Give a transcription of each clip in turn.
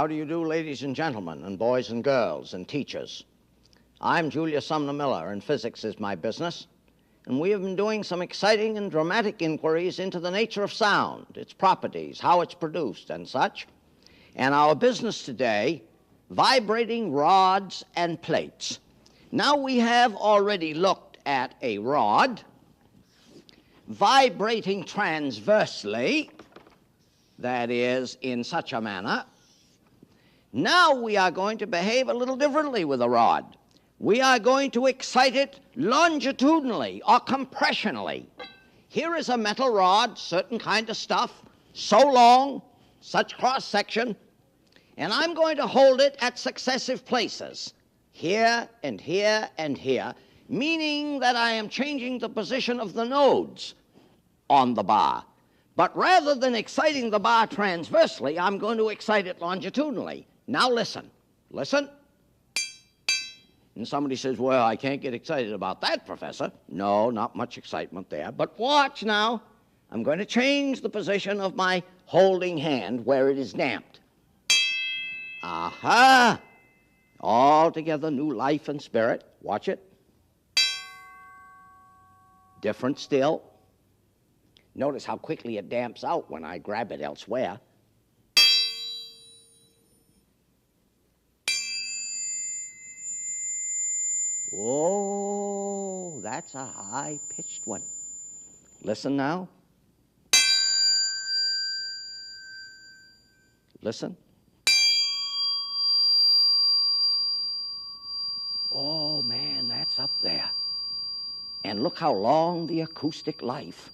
How do you do, ladies and gentlemen, and boys and girls, and teachers? I'm Julius Sumner Miller, and physics is my business. And we have been doing some exciting and dramatic inquiries into the nature of sound, its properties, how it's produced, and such. And our business today, vibrating rods and plates. Now we have already looked at a rod vibrating transversely, that is, in such a manner. Now we are going to behave a little differently with a rod. We are going to excite it longitudinally or compressionally. Here is a metal rod, certain kind of stuff, so long, such cross-section, and I'm going to hold it at successive places, here and here and here, meaning that I am changing the position of the nodes on the bar. But rather than exciting the bar transversely, I'm going to excite it longitudinally. Now listen. Listen. And somebody says, well, I can't get excited about that, Professor. No, not much excitement there. But watch now. I'm going to change the position of my holding hand where it is damped. Aha! Altogether new life and spirit. Watch it. Different still. Notice how quickly it damps out when I grab it elsewhere. Oh, that's a high-pitched one. Listen now. Listen. Oh, man, that's up there. And look how long the acoustic life.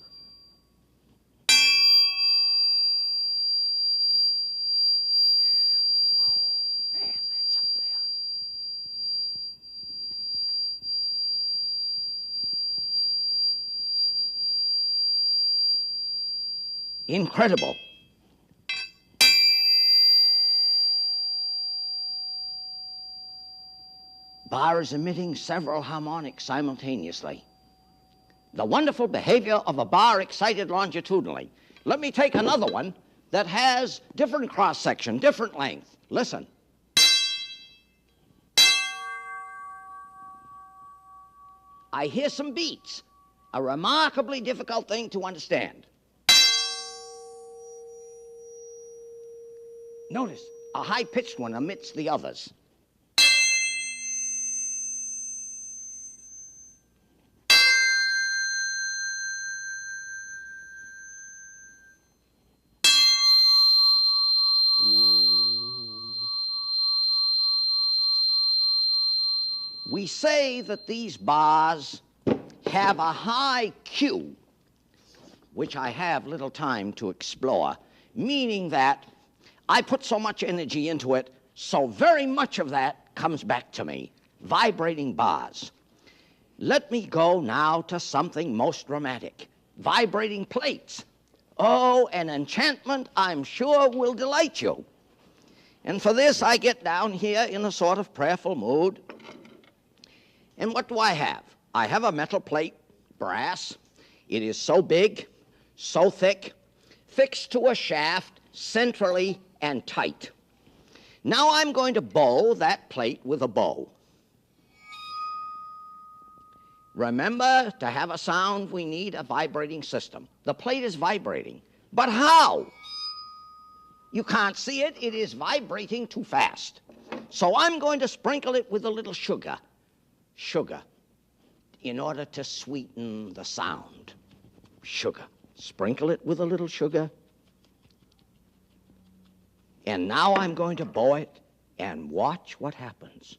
Incredible. Bar is emitting several harmonics simultaneously. The wonderful behavior of a bar excited longitudinally. Let me take another one that has different cross-section, different length. Listen. I hear some beats, a remarkably difficult thing to understand. Notice, a high-pitched one amidst the others. We say that these bars have a high Q, which I have little time to explore, meaning that I put so much energy into it, so very much of that comes back to me, vibrating bars. Let me go now to something most dramatic, vibrating plates. Oh, an enchantment I'm sure will delight you. And for this, I get down here in a sort of prayerful mood. And what do I have? I have a metal plate, brass. It is so big, so thick, fixed to a shaft centrally and tight. Now I'm going to bow that plate with a bow. Remember, to have a sound, we need a vibrating system. The plate is vibrating. But how? You can't see it. It is vibrating too fast. So I'm going to sprinkle it with a little sugar. Sugar, in order to sweeten the sound. Sugar. Sprinkle it with a little sugar. And now I'm going to bow it and watch what happens.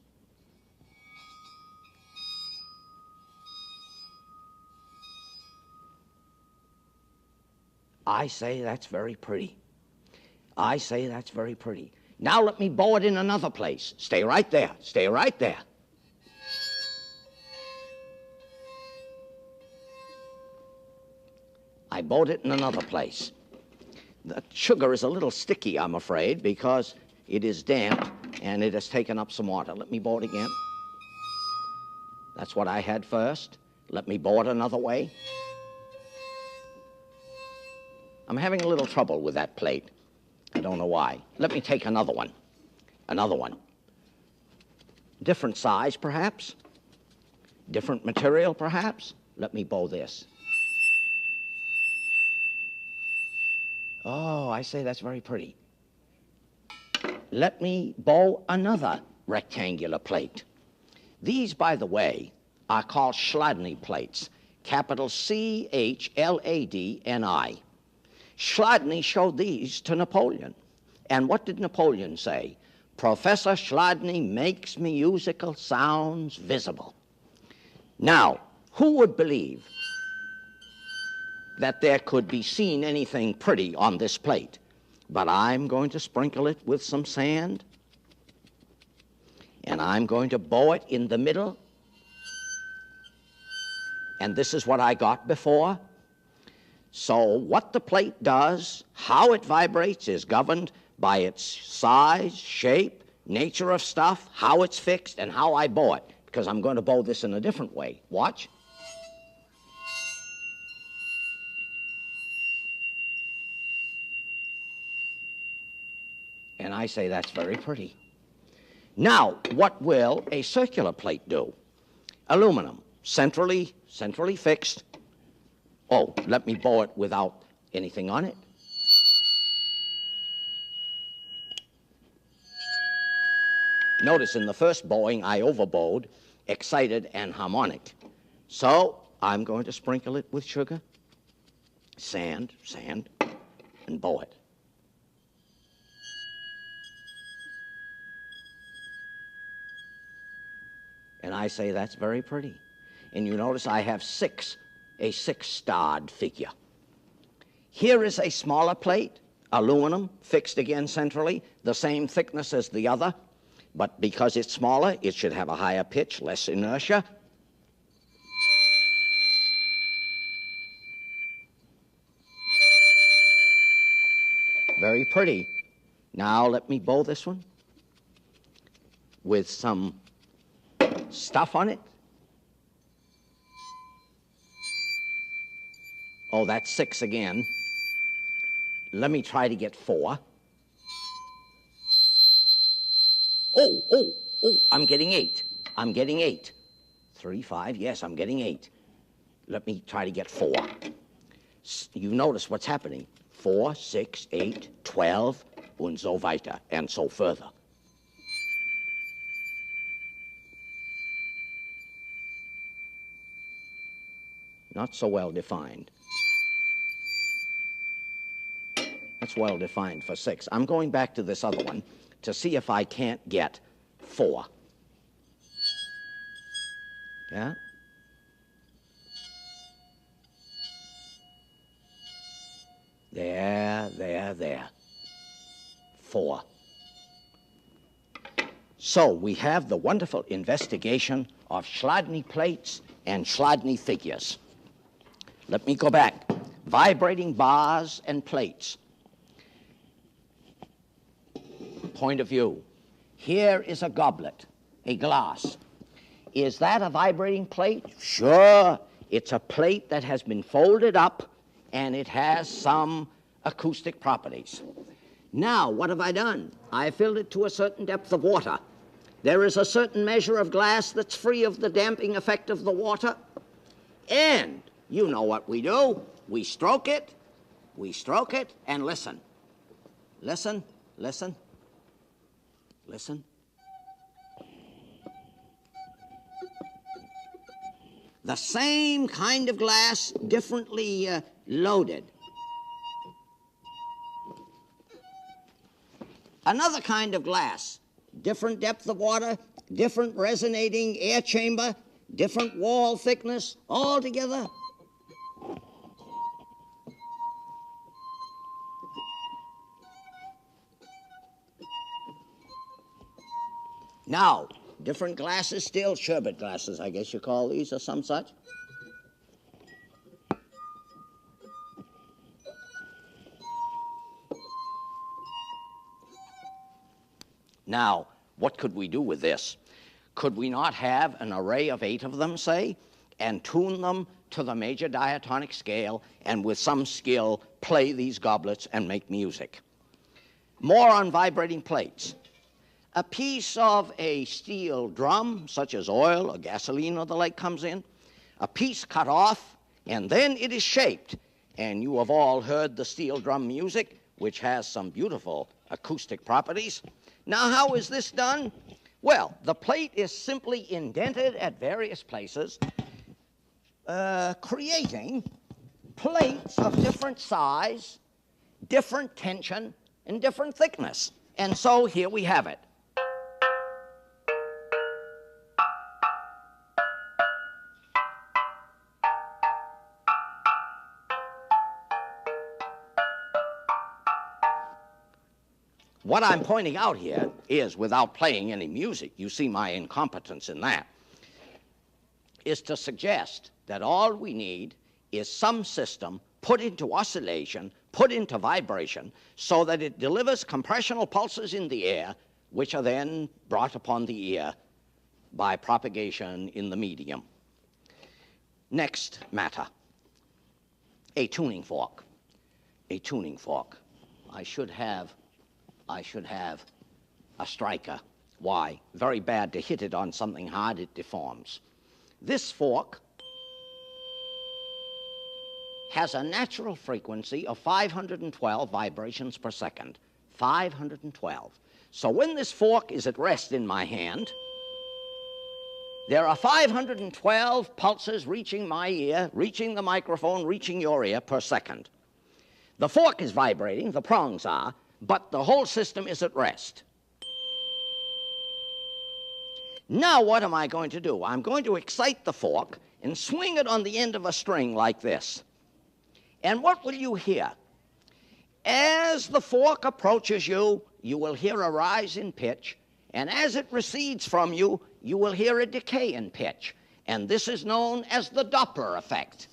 I say that's very pretty. I say that's very pretty. Now let me bow it in another place. Stay right there. Stay right there. I bowed it in another place. The sugar is a little sticky, I'm afraid, because it is damp and it has taken up some water. Let me bow it again. That's what I had first. Let me bow it another way. I'm having a little trouble with that plate. I don't know why. Let me take another one. Another one. Different size, perhaps. Different material, perhaps. Let me bow this. Oh, I say that's very pretty. Let me bow another rectangular plate. These, by the way, are called Chladni plates, capital C-H-L-A-D-N-I. Chladni showed these to Napoleon. And what did Napoleon say? Professor Chladni makes musical sounds visible. Now, who would believe that there could be seen anything pretty on this plate? But I'm going to sprinkle it with some sand, and I'm going to bow it in the middle. And this is what I got before. So what the plate does, how it vibrates, is governed by its size, shape, nature of stuff, how it's fixed, and how I bow it, because I'm going to bow this in a different way. Watch. And I say that's very pretty. Now, what will a circular plate do? Aluminum, centrally fixed. Oh, let me bow it without anything on it. Notice in the first bowing, I overbowed, excited, and harmonic. So I'm going to sprinkle it with sugar, sand, and bow it. And I say that's very pretty. And you notice I have a six-starred figure. Here is a smaller plate, aluminum, fixed again centrally, the same thickness as the other, but because it's smaller, it should have a higher pitch, less inertia. Very pretty. Now let me bow this one with some stuff on it. Oh, that's 6 again. Let me try to get 4. Oh, I'm getting 8. I'm getting 8. 3, 5, yes, I'm getting 8. Let me try to get 4. You notice what's happening. 4, 6, 8, 12, und so weiter, and so further. Not so well defined. That's well defined for 6. I'm going back to this other one to see if I can't get 4. Yeah? There. 4. So we have the wonderful investigation of Chladni plates and Chladni figures. Let me go back. Vibrating bars and plates. Point of view. Here is a goblet, a glass. Is that a vibrating plate? Sure. It's a plate that has been folded up, and it has some acoustic properties. Now, what have I done? I filled it to a certain depth of water. There is a certain measure of glass that's free of the damping effect of the water. And you know what we do. We stroke it, and listen. Listen. The same kind of glass, differently loaded. Another kind of glass, different depth of water, different resonating air chamber, different wall thickness, all together. Now, different glasses still, sherbet glasses, I guess you call these, or some such. Now, what could we do with this? Could we not have an array of 8 of them, say, and tune them to the major diatonic scale, and with some skill play these goblets and make music? More on vibrating plates. a piece of a steel drum, such as oil or gasoline or the like comes in, a piece cut off, and then it is shaped. And you have all heard the steel drum music, which has some beautiful acoustic properties. Now, how is this done? Well, the plate is simply indented at various places, creating plates of different size, different tension, and different thickness. And so here we have it. What I'm pointing out here is, without playing any music, you see my incompetence in that, is to suggest that all we need is some system put into oscillation, put into vibration, so that it delivers compressional pulses in the air, which are then brought upon the ear by propagation in the medium. Next matter, a tuning fork. A tuning fork. I should have a striker. Why? Very bad to hit it on something hard, it deforms. This fork has a natural frequency of 512 vibrations per second. 512. So when this fork is at rest in my hand, there are 512 pulses reaching my ear, reaching the microphone, reaching your ear per second. The fork is vibrating, the prongs are, but the whole system is at rest. Now what am I going to do? I'm going to excite the fork and swing it on the end of a string like this. And what will you hear? As the fork approaches you, you will hear a rise in pitch, and as it recedes from you, you will hear a decay in pitch. And this is known as the Doppler effect.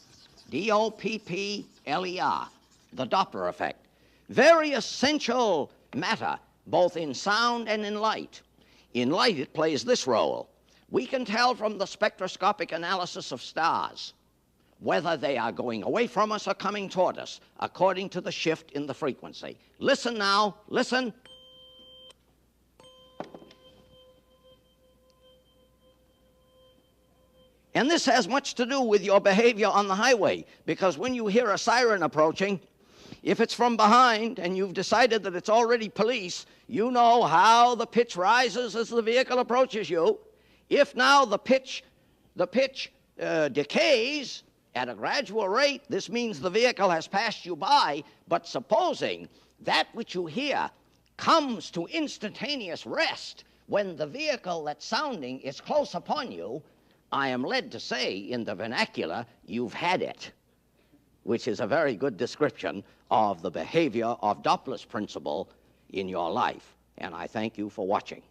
D-O-P-P-L-E-R, the Doppler effect. Very essential matter, both in sound and in light. In light, it plays this role. We can tell from the spectroscopic analysis of stars whether they are going away from us or coming toward us, according to the shift in the frequency. Listen now, listen. And this has much to do with your behavior on the highway, because when you hear a siren approaching, if it's from behind and you've decided that it's already police, you know how the pitch rises as the vehicle approaches you. If now the pitch decays at a gradual rate, this means the vehicle has passed you by. But supposing that which you hear comes to instantaneous rest when the vehicle that's sounding is close upon you, I am led to say in the vernacular, you've had it, which is a very good description of the behavior of Doppler's principle in your life. And I thank you for watching.